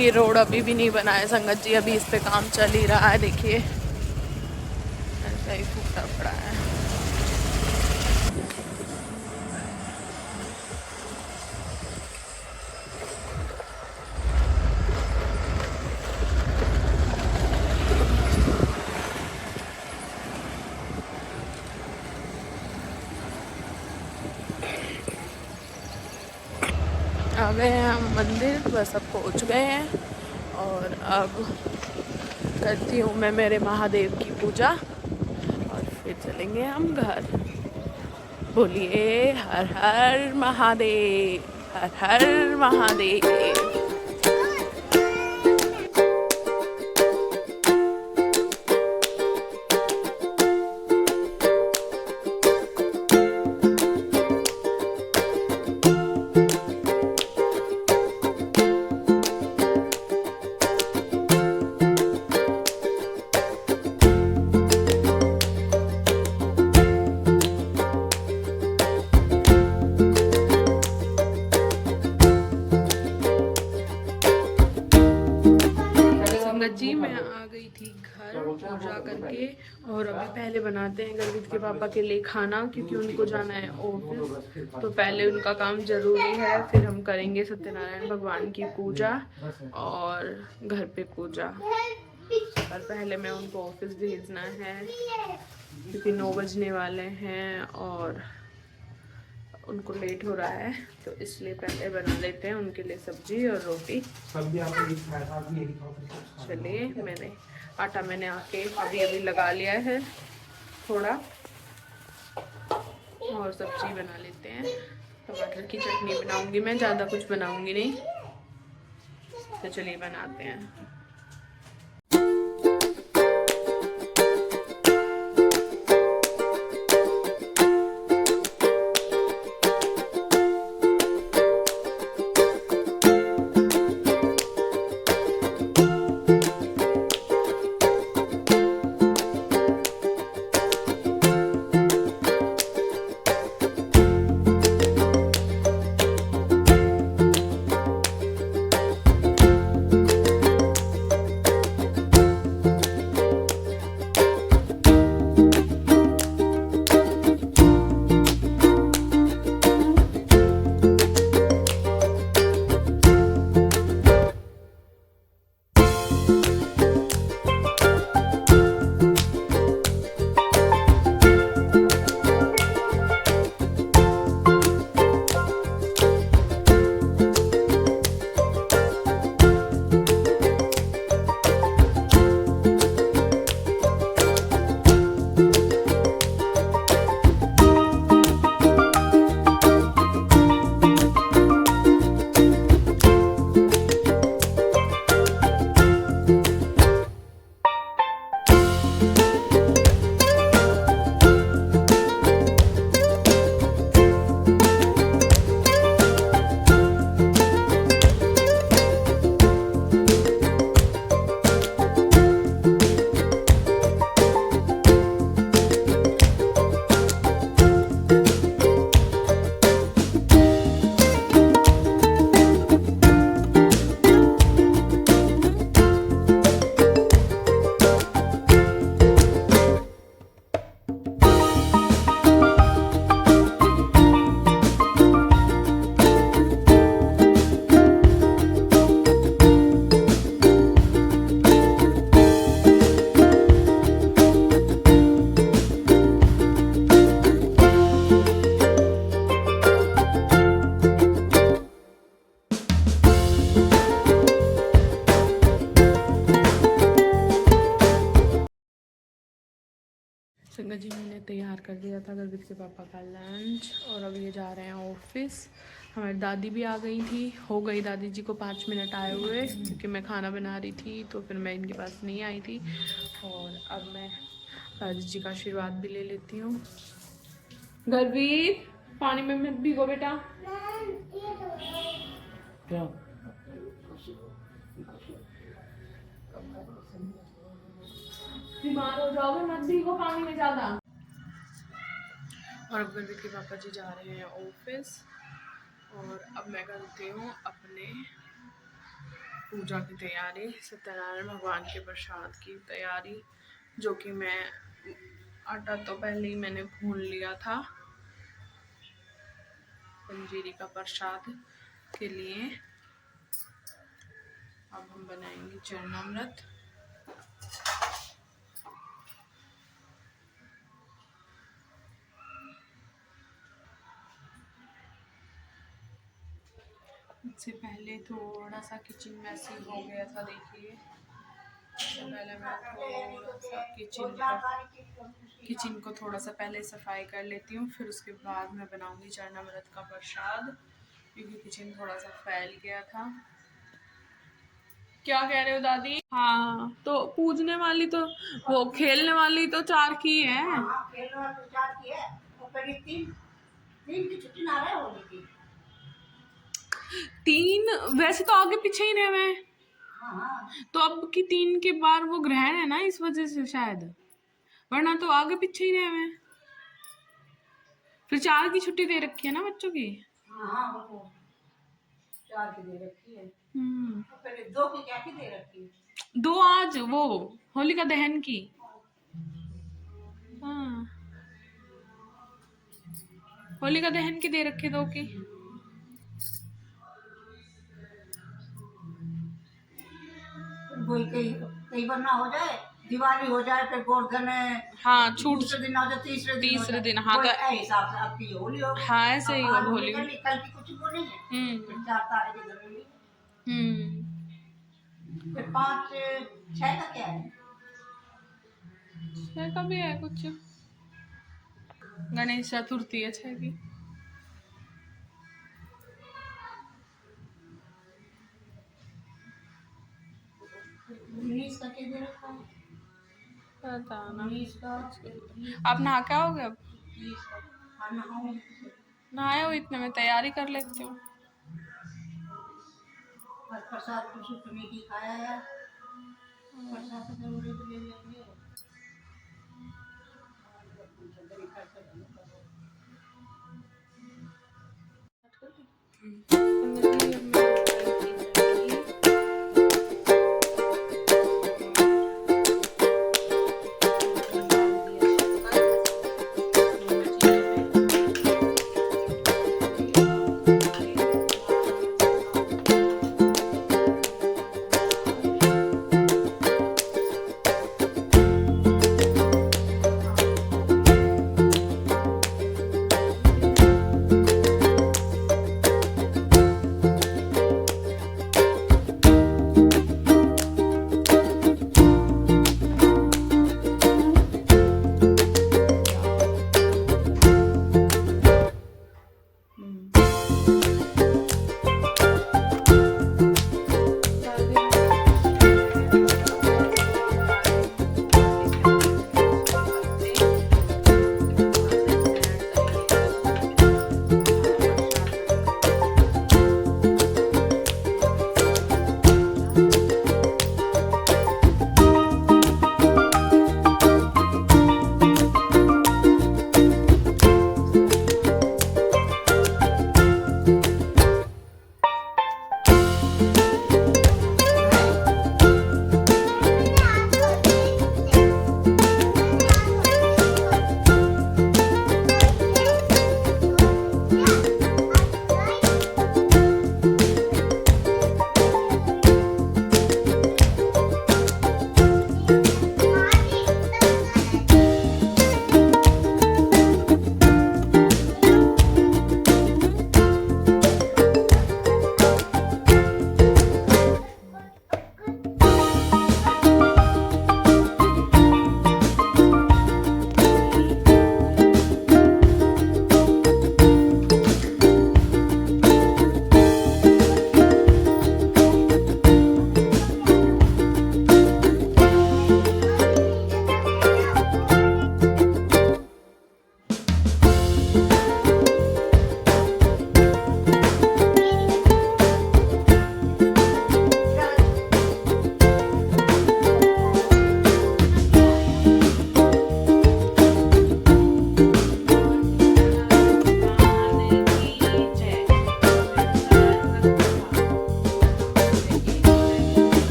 ये रोड अभी भी नहीं बना है संगत जी, अभी इस पे काम चल ही रहा है। देखिए ऐसा ही फूटा पड़ा है। आ गए हैं हम मंदिर, बस अब पहुंच गए हैं और अब करती हूँ मैं मेरे महादेव की पूजा और फिर चलेंगे हम घर। बोलिए हर हर महादेव, हर हर महादेव। जी मैं आ गई थी घर पूजा करके और अभी पहले बनाते हैं गर्वित के पापा के लिए खाना, क्योंकि उनको जाना है ऑफिस, तो पहले उनका काम जरूरी है। फिर हम करेंगे सत्यनारायण भगवान की पूजा और घर पे पूजा, और पहले मैं उनको ऑफिस भेजना है क्योंकि 9 बजने वाले हैं और उनको लेट हो रहा है, तो इसलिए पहले बना लेते हैं उनके लिए सब्जी और रोटी। चलिए मैंने आटा आके अभी लगा लिया है थोड़ा, और सब्जी बना लेते हैं। टमाटर की चटनी बनाऊंगी मैं, ज़्यादा कुछ बनाऊंगी नहीं, तो चलिए बनाते हैं। संगत जी मैंने तैयार कर दिया था गर्वित के पापा का लंच, और अब ये जा रहे हैं ऑफिस। हमारी दादी भी आ गई थी, हो गई दादी जी को 5 मिनट आए हुए, क्योंकि मैं खाना बना रही थी तो फिर मैं इनके पास नहीं आई थी। और अब मैं दादी जी का आशीर्वाद भी ले लेती हूँ। गर्वित पानी में मत भीगो बेटा। क्या बीमार हो जाओगे, मत भीगो पानी में ज़्यादा। और अब गर्वित के पापा जी जा रहे हैं ऑफिस, और अब मैं करती हूँ अपने पूजा की तैयारी, सत्यनारायण भगवान के प्रसाद की तैयारी, जो कि मैं आटा तो पहले ही मैंने भून लिया था पंजीरी का प्रसाद के लिए। अब हम बनाएंगे चरणामृत। इससे पहले थोड़ा सा किचन मैसी हो गया था, देखिए। इससे पहले मैं थोड़ा सा किचन को थोड़ा सा पहले सफाई कर लेती हूँ, फिर उसके बाद मैं बनाऊंगी चरणामृत का प्रसाद, क्योंकि किचन थोड़ा सा फैल गया था। क्या कह रहे हो दादी? हाँ, तो पूजने वाली तो वो खेलने वाली तो 4 की है। खेलने वाली तो 4 की है, और फिर 3 की छुट्टी ना रहे होगी की 3 वैसे तो आगे पीछे ही रहे हैं। हाँ। तो अब की 3 के बाद वो ग्रहण है ना, इस वजह से शायद, वरना तो आगे पीछे ही रहे हैं। फिर 4 की छुट्टी दे रखी है ना बच्चों की। हाँ, वो 4 की दे रखी है। फिर 2 की क्या की दे रखी है? 2 आज वो होलिका दहन की। हाँ, होलिका दहन की दे रखे 2 की। वही कई बार ना हो जाए, दिवाली हो जाए, फिर गोवर्धन, हाँ, छूट दूसरे दिन आ जाए, तीसरे दिन हाँ, तो हिसाब से आपकी होली हो। हाँ, ऐसे ही होली कल की कुछ वो नहीं है। 4 तारीख की होली। फिर 5 6 का क्या है? 6 का भी है कुछ, गणेश चतुर्थी है 6 की। का दे रखा है? पता ना। आप नहा के आओगे अब? नहाए हो इतने में तैयारी कर लेती हूँ। प्रसाद कुछ नहीं खाया है, प्रसाद तो जरूरी ले लेंगे।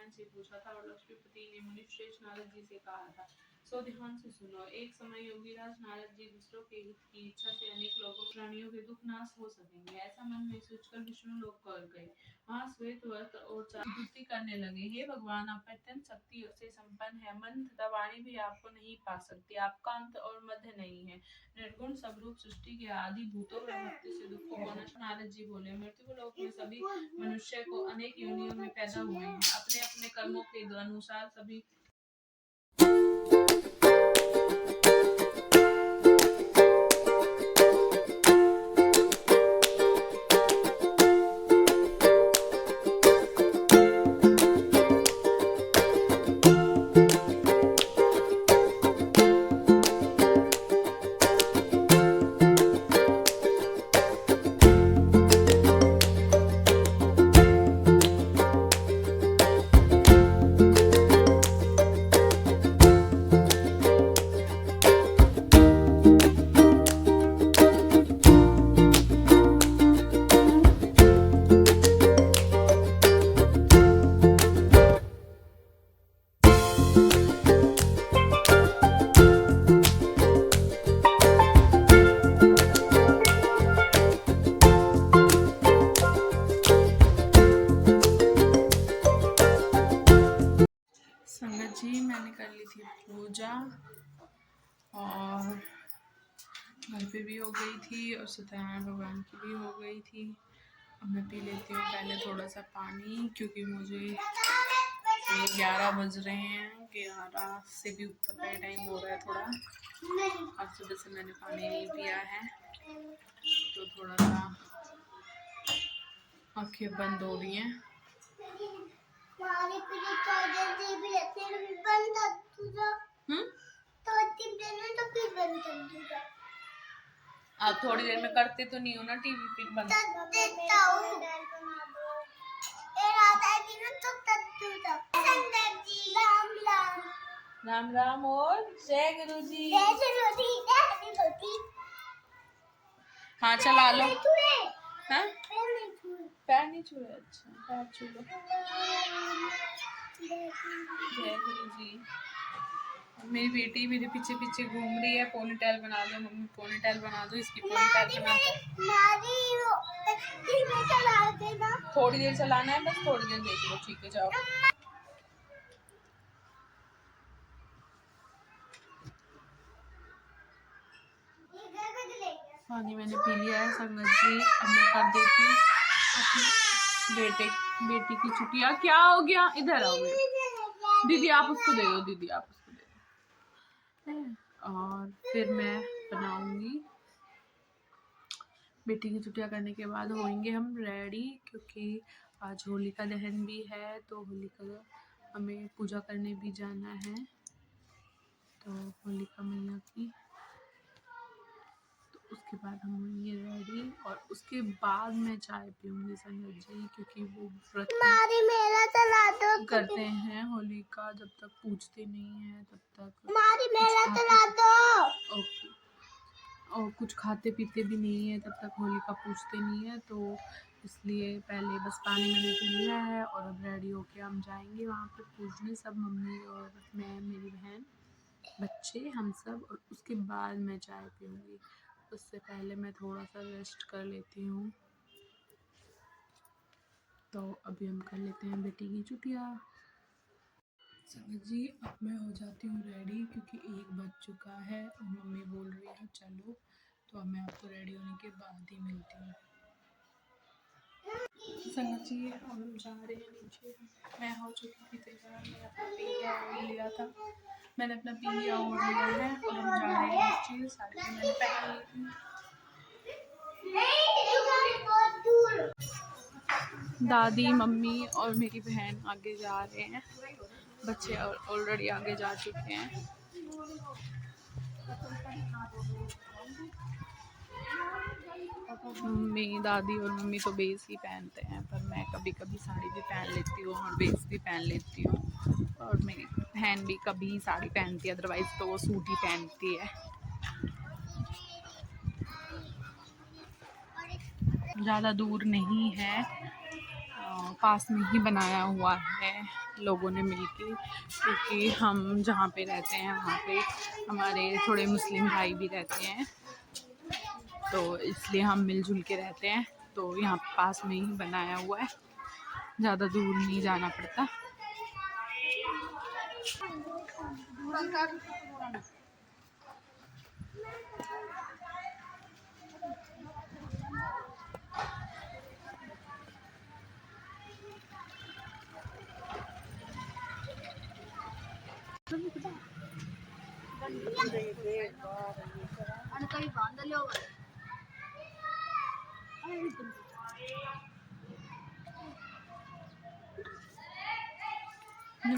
बहन से पूछा था और लक्ष्मीपति ने मुनिश्रेष्ठ नारद जी से कहा था, सो ध्यान से सुनो। एक समय योगीराज नारद जी दूसरों के हित की इच्छा से अनेक लोगों प्राणियों के दुख नाश हो सकेंगे, ऐसा मन में सोचकर विष्णु लोक कर गए। वहाँ श्वेत व्रत और स्तुति करने लगे, हे भगवान, आप अत्यंत शक्ति से संपन्न है, मन तथा वाणी भी आपको नहीं पा सकती, आपका अंत और मध्य नहीं है, निर्गुण स्वरूप सृष्टि के आदि भूतों में भक्ति से दुखों को नष्ट। नारद जी बोले, मृत्यु लोक में सभी मनुष्य को अनेक योनियों में पैदा हुए हैं, अपने अपने कर्मों के अनुसार सभी संगत जी मैंने कर ली थी पूजा और घर पे भी हो गई थी और सत्यनारायण भगवान की भी हो गई थी। अब मैं पी लेती हूँ पहले थोड़ा सा पानी, क्योंकि मुझे 11 बज रहे हैं, 11 से भी ऊपर का टाइम हो रहा है थोड़ा। आज सुबह से मैंने पानी नहीं पिया है तो थोड़ा सा आँखें बंद हो रही हैं। आप थोड़ी देर में करते तो नहीं हो ना टीवी, फिर बंद राम राम और जय गुरु जी। हाँ चला लो। हाँ पैर नहीं छुए, अच्छा पैर छू लो। जय गुरु जी। मेरी बेटी मेरे पीछे पीछे घूम रही है, पोनीटेल बना दो मम्मी, पोनीटेल बना दो, इसकी पोनीटेल बना दो। थोड़ी देर चलाना है, बस थोड़ी देर देख लो, ठीक है जाओ। पानी मैंने पी लिया है संगत जी। अब मैं कर देती हूँ अपनी बेटी की छुट्टियाँ। क्या हो गया, इधर आओ दीदी, आप उसको दे दो, दीदी आप उसको दे दो। और फिर मैं बनाऊंगी, बेटी की छुट्टियाँ करने के बाद होंगे हम रेडी, क्योंकि आज होलिका दहन भी है, तो होलिका हमें पूजा करने भी जाना है, तो होलिका मैया की, तो उसके बाद हम होंगे रेडी और उसके बाद मैं चाय पीऊंगी संगत जी, क्योंकि वो व्रत करते हैं होलिका, जब तक पूछते नहीं है तब तक ओके, और कुछ खाते पीते भी नहीं है तब तक होलिका पूछते नहीं है, तो इसलिए पहले बस पानी मैंने पी लिया है और अब रेडी होके हम जाएंगे वहाँ पे पूजने, सब मम्मी और मैं, मेरी बहन, बच्चे, हम सब, और उसके बाद मैं चाय पीऊँगी। उससे पहले मैं थोड़ा सा रेस्ट कर लेती हूँ। तो अभी हम कर लेते हैं बेटी की छुट्टियाँ। समझ जी अब मैं हो जाती हूँ रेडी, क्योंकि 1 बज चुका है और मम्मी बोल रही है चलो, तो अब मैं आपको रेडी होने के बाद ही मिलती हूँ। संगत जी हम जा रहे हैं नीचे, मैं हो चुकी थी तैयार, मैंने अपना पीलिया ओढ़ लिया था, मैंने अपना पीलिया ओढ़ लिया है और हम जा रहे हैं नीचे। साड़ी मैंने पहन ली थी। दादी, मम्मी और मेरी बहन आगे जा रहे हैं, बच्चे ऑलरेडी आगे जा चुके हैं। मम्मी, दादी और मम्मी तो बेस ही पहनते हैं, पर मैं कभी कभी साड़ी भी पहन लेती हूँ और बेस भी पहन लेती हूँ, और मेरी बहन भी कभी साड़ी पहनती है, अदरवाइज तो वो सूट ही पहनती है। ज़्यादा दूर नहीं है पास में ही बनाया हुआ है लोगों ने मिलके, क्योंकि हम जहाँ पे रहते हैं वहाँ पे हमारे थोड़े मुस्लिम भाई भी रहते हैं, तो इसलिए हम मिलजुल के रहते हैं। तो यहाँ पास में ही बनाया हुआ है, ज़्यादा दूर नहीं जाना पड़ता।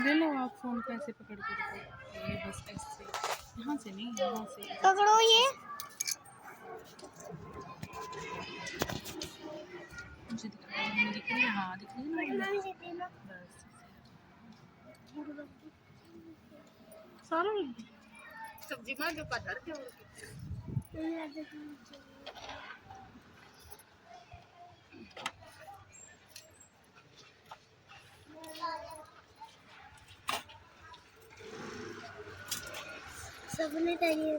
ले लो आप फोन को ऐसे पकड़ के रखो, ये बस ऐसे, यहाँ से नहीं, यहाँ से पकड़ो ये। मुझे दिख रही है, हाँ दिख रही है ना, बस सारा सब्जी में जो पत्थर थे सबने चाहिए।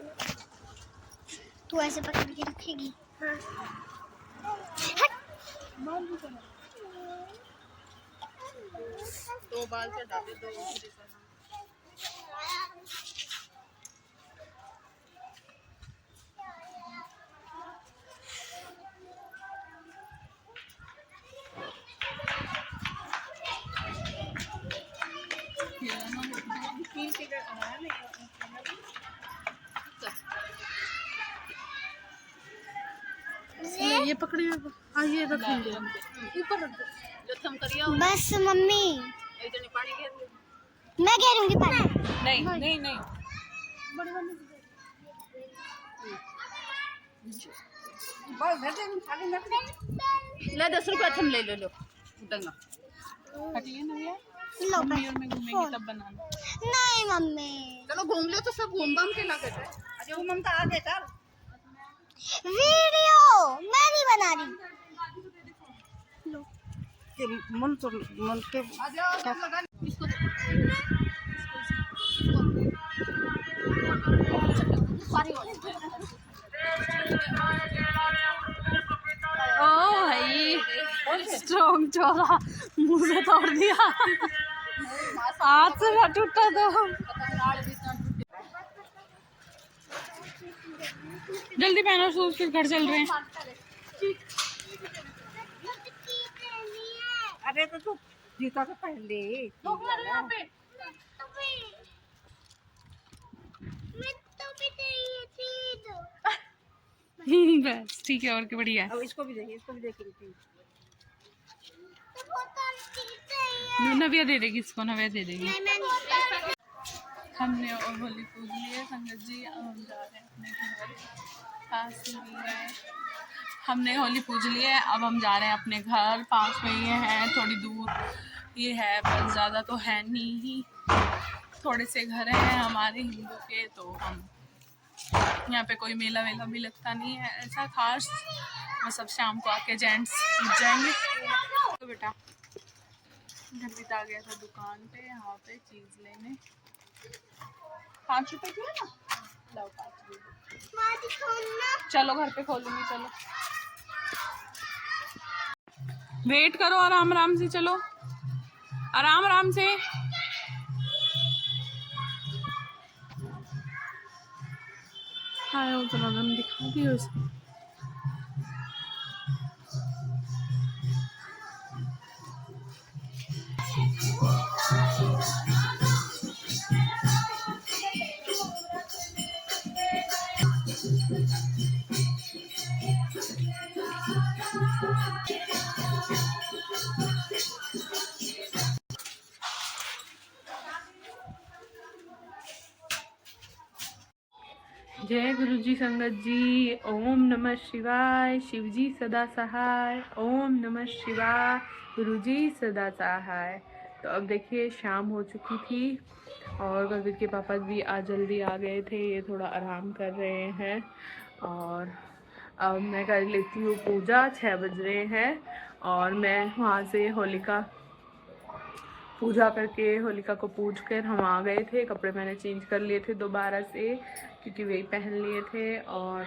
तू ऐसे पकड़ के रखेगी? हाँ। दो बाल से डाले, दो ये पकड़ी, हाँ ये रखेंगे ऊपर रख दो, जो थम करिया बस मम्मी, पानी मैं घेरूंगी पानी। नहीं नहीं नहीं, ले 10 रुपये थम ले लो उठंगा हटिए ना भैया, लो मम्मी और मैं घूमेंगे तब बनाना। नहीं मम्मी, चलो घूम लो तो सब घूम घाम के लगे थे। अजय वो ममता आ गए चल वीडियो मैं नहीं बना रही। लो मन तो मन के इसको ओ भाई स्ट्रॉन्ग चोला मुंह से तोड़ दिया, हाथ से ना टूटा तो। जल्दी पहनो शूज, फिर घर चल रहे हैं। अरे तो तू जूता तो पहन ले। बस ठीक है, और क्या बढ़िया। अब इसको भी देखिए, इसको भी देखेंगे। नव्या दे देगी इसको, नव्या दे देगी। हमने और होली पूज ली है संगत जी, अब हम जा रहे हैं अपने घर। पास में है, हमने होली पूज ली है, अब हम जा रहे हैं अपने घर। पास में ये है, थोड़ी दूर ये है, बस ज़्यादा तो है नहीं ही, थोड़े से घर हैं हमारे हिंदू के, तो हम यहाँ पे कोई मेला वेला भी लगता नहीं है ऐसा खास, बस अब शाम को आके जेंट्स जाएंगे। तो बेटा घर आ गया था दुकान पे, यहाँ पे चीज़ लेने। 5 रुपए की है ना, लो 5 रुपए। चलो घर पे खोलूंगी, चलो वेट करो, आराम आराम से चलो, आराम आराम से। हाँ तो हम दिखा दिए उसे। जय गुरु जी संगत जी, ओम नमः शिवाय। शिव जी सदा सहाय, ओम नमः शिवाय। गुरु जी सदा सहाय। तो अब देखिए शाम हो चुकी थी और कवित के पापा भी आज जल्दी आ गए थे, ये थोड़ा आराम कर रहे हैं। और अब मैं कर लेती हूँ पूजा, 6 बज रहे हैं और मैं वहाँ से होलिका पूजा करके होलिका को पूज कर हम आ गए थे। कपड़े मैंने चेंज कर लिए थे दोबारा से क्योंकि वही पहन लिए थे, और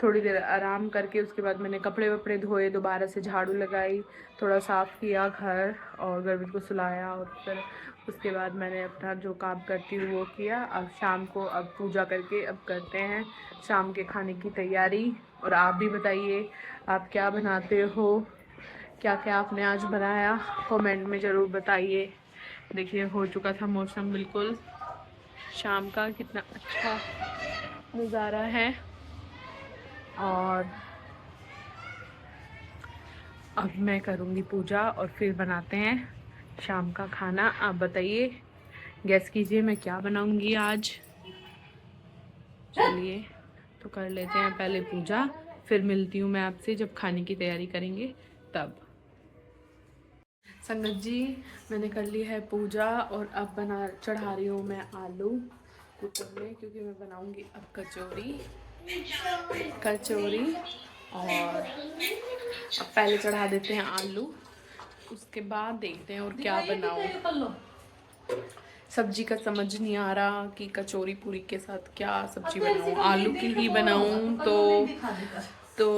थोड़ी देर आराम करके उसके बाद मैंने कपड़े वपड़े धोए, दोबारा से झाड़ू लगाई, थोड़ा साफ़ किया घर और गर्वित को सुलाया, और फिर उसके बाद मैंने अपना जो काम करती हूँ वो किया। अब शाम को अब पूजा करके अब करते हैं शाम के खाने की तैयारी। और आप भी बताइए आप क्या बनाते हो, क्या क्या आपने आज बनाया, कमेंट में ज़रूर बताइए। देखिए हो चुका था मौसम बिल्कुल शाम का, कितना अच्छा नज़ारा है। और अब मैं करूँगी पूजा और फिर बनाते हैं शाम का खाना। आप बताइए, गैस कीजिए मैं क्या बनाऊँगी आज। चलिए तो कर लेते हैं पहले पूजा, फिर मिलती हूँ मैं आपसे जब खाने की तैयारी करेंगे तब। संगत जी मैंने कर ली है पूजा और अब चढ़ा रही हूँ मैं आलू कुकर में, क्योंकि मैं बनाऊँगी अब कचौरी। और अब पहले चढ़ा देते हैं आलू, उसके बाद देखते हैं और क्या बनाऊँ। सब्जी का समझ नहीं आ रहा कि कचौरी पूरी के साथ क्या सब्जी बनाऊँ। आलू की ही बनाऊँ तो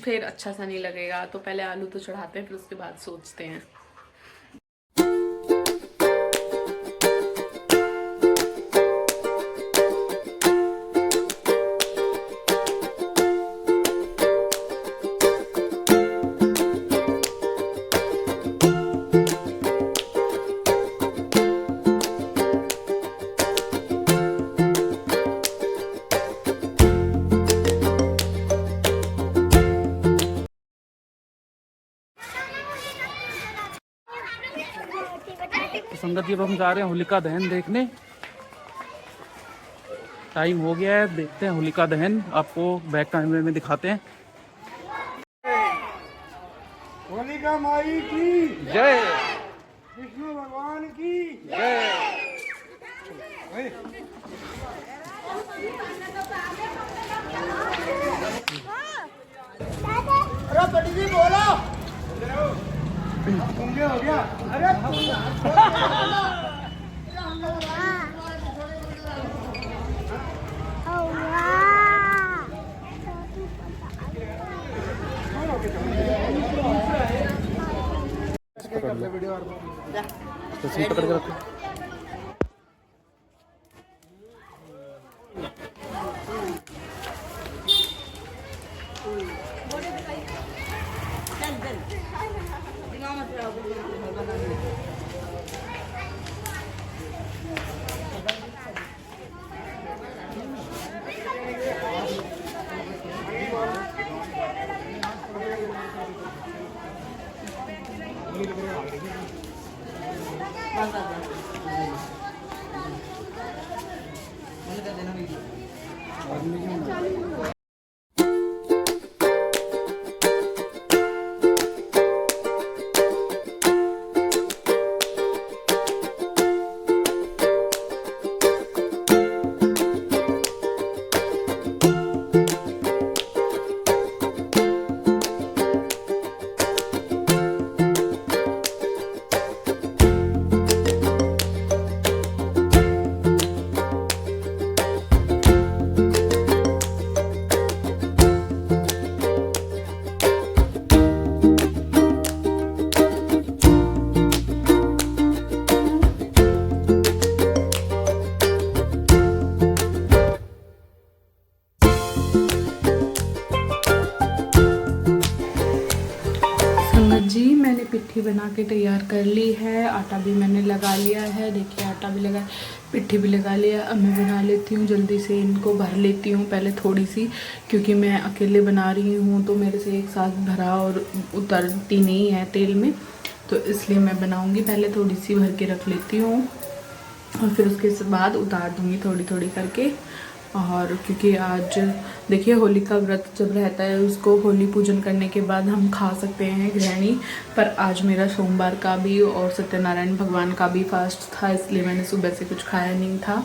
फिर अच्छा सा नहीं लगेगा, तो पहले आलू तो चढ़ाते हैं फिर उसके बाद सोचते हैं। तो संगत जी अब हम जा रहे हैं होलिका दहन देखने। टाइम हो गया है, देखते हैं होलिका दहन, आपको बैक कैमरे में दिखाते हैं। होलिका माई की जय, विष्णु भगवान की जय। अरे बड़ी जी बोलो हो गया। अरे तस्वीर पकड़ के रखो। जी मैंने पिट्ठी बना के तैयार कर ली है, आटा भी मैंने लगा लिया है। देखिए आटा भी लगा, पिट्ठी भी लगा लिया। अब मैं बना लेती हूँ जल्दी से, इनको भर लेती हूँ पहले थोड़ी सी, क्योंकि मैं अकेले बना रही हूँ तो मेरे से एक साथ भरा और उतरती नहीं है तेल में, तो इसलिए मैं बनाऊँगी। पहले थोड़ी सी भर के रख लेती हूँ और फिर उसके बाद उतार दूँगी थोड़ी थोड़ी करके। और क्योंकि आज देखिए होली का व्रत जब रहता है उसको होली पूजन करने के बाद हम खा सकते हैं गृहिणी, पर आज मेरा सोमवार का भी और सत्यनारायण भगवान का भी फास्ट था, इसलिए मैंने सुबह से कुछ खाया नहीं था।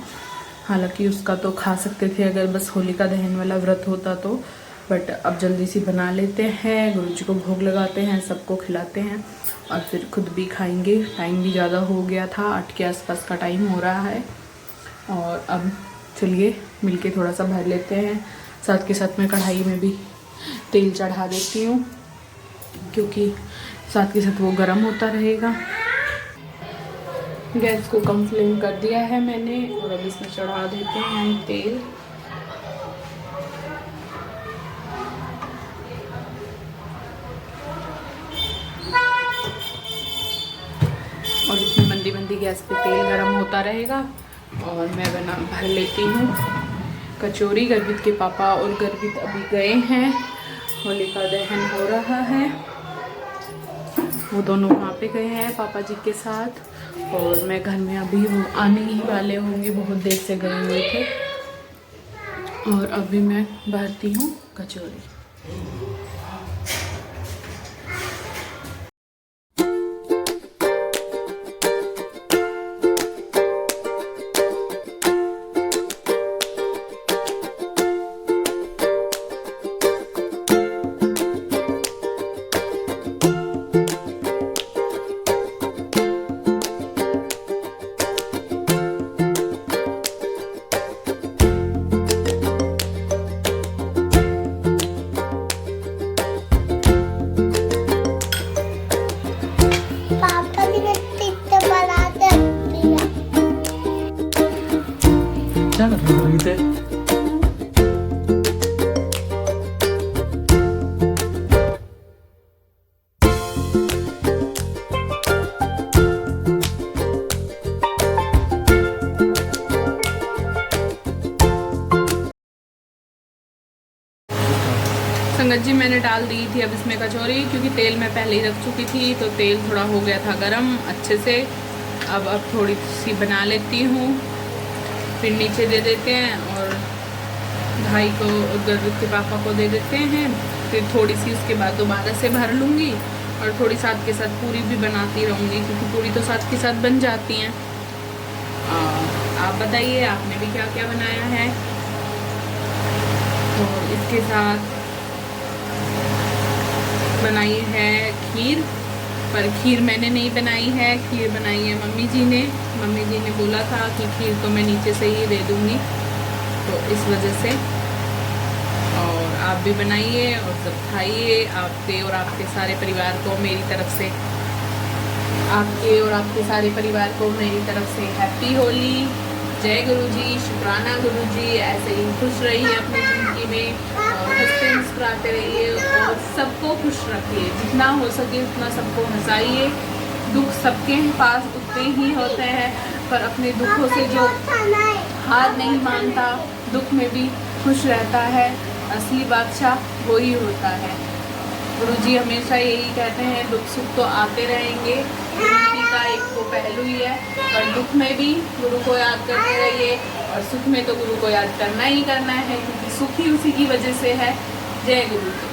हालांकि उसका तो खा सकते थे अगर बस होलिका दहन वाला व्रत होता तो, बट अब जल्दी से बना लेते हैं, गुरु जी को भोग लगाते हैं, सबको खिलाते हैं और फिर खुद भी खाएंगे। टाइम भी ज़्यादा हो गया था, 8 के आसपास का टाइम हो रहा है। और अब चलिए मिलके थोड़ा सा भर लेते हैं। साथ के साथ मैं कढ़ाई में भी तेल चढ़ा देती हूँ, क्योंकि साथ के साथ वो गर्म होता रहेगा। गैस को कम फ्लेम कर दिया है मैंने और अब इसमें चढ़ा देते हैं तेल। और इसमें मंदी मंदी गैस पे तेल गरम होता रहेगा और मैं भर लेती हूँ कचौरी। गर्वित के पापा और गर्वित अभी गए हैं, होलिका दहन हो रहा है, वो दोनों वहाँ पे गए हैं पापा जी के साथ। और मैं घर में अभी आने ही वाले होंगे, बहुत देर से गए हुए थे। और अभी मैं भरती हूँ कचौरी। संगत जी मैंने डाल दी थी अब इसमें कचौरी, क्योंकि तेल मैं पहले ही रख चुकी थी तो तेल थोड़ा हो गया था गरम अच्छे से। अब थोड़ी सी बना लेती हूँ, फिर नीचे दे देते हैं और भाई को और गर्वित के पापा को दे देते हैं। फिर थोड़ी सी उसके बाद दोबारा से भर लूँगी और थोड़ी साथ के साथ पूरी भी बनाती रहूँगी, क्योंकि पूरी तो साथ के साथ बन जाती हैं। आप बताइए आपने भी क्या क्या बनाया है। तो इसके साथ बनाई है खीर, पर खीर मैंने नहीं बनाई है, खीर बनाई है मम्मी जी ने। मम्मी जी ने बोला था कि खीर तो मैं नीचे से ही दे दूँगी, तो इस वजह से। और आप भी बनाइए और सब खाइए, आपके और आपके सारे परिवार को मेरी तरफ से, आपके और आपके सारे परिवार को मेरी तरफ से हैप्पी होली। जय गुरु जी, शुक्राना गुरु जी। ऐसे ही खुश रहिए अपनी ज़िंदगी में और हंसते मुस्कुराते रहिए और सबको खुश रखिए, जितना हो सके उतना सबको हंसाइए। दुख सबके पास उतने ही होते हैं, पर अपने दुखों से जो हार नहीं मानता, दुख में भी खुश रहता है, असली बादशाह वही होता है। गुरुजी हमेशा यही कहते हैं दुख सुख तो आते रहेंगे, जिंदगी का एक वो पहलू ही है, पर दुख में भी गुरु को याद करते रहिए और सुख में तो गुरु को याद करना ही करना है, क्योंकि सुख ही उसी की वजह से है। जय गुरु।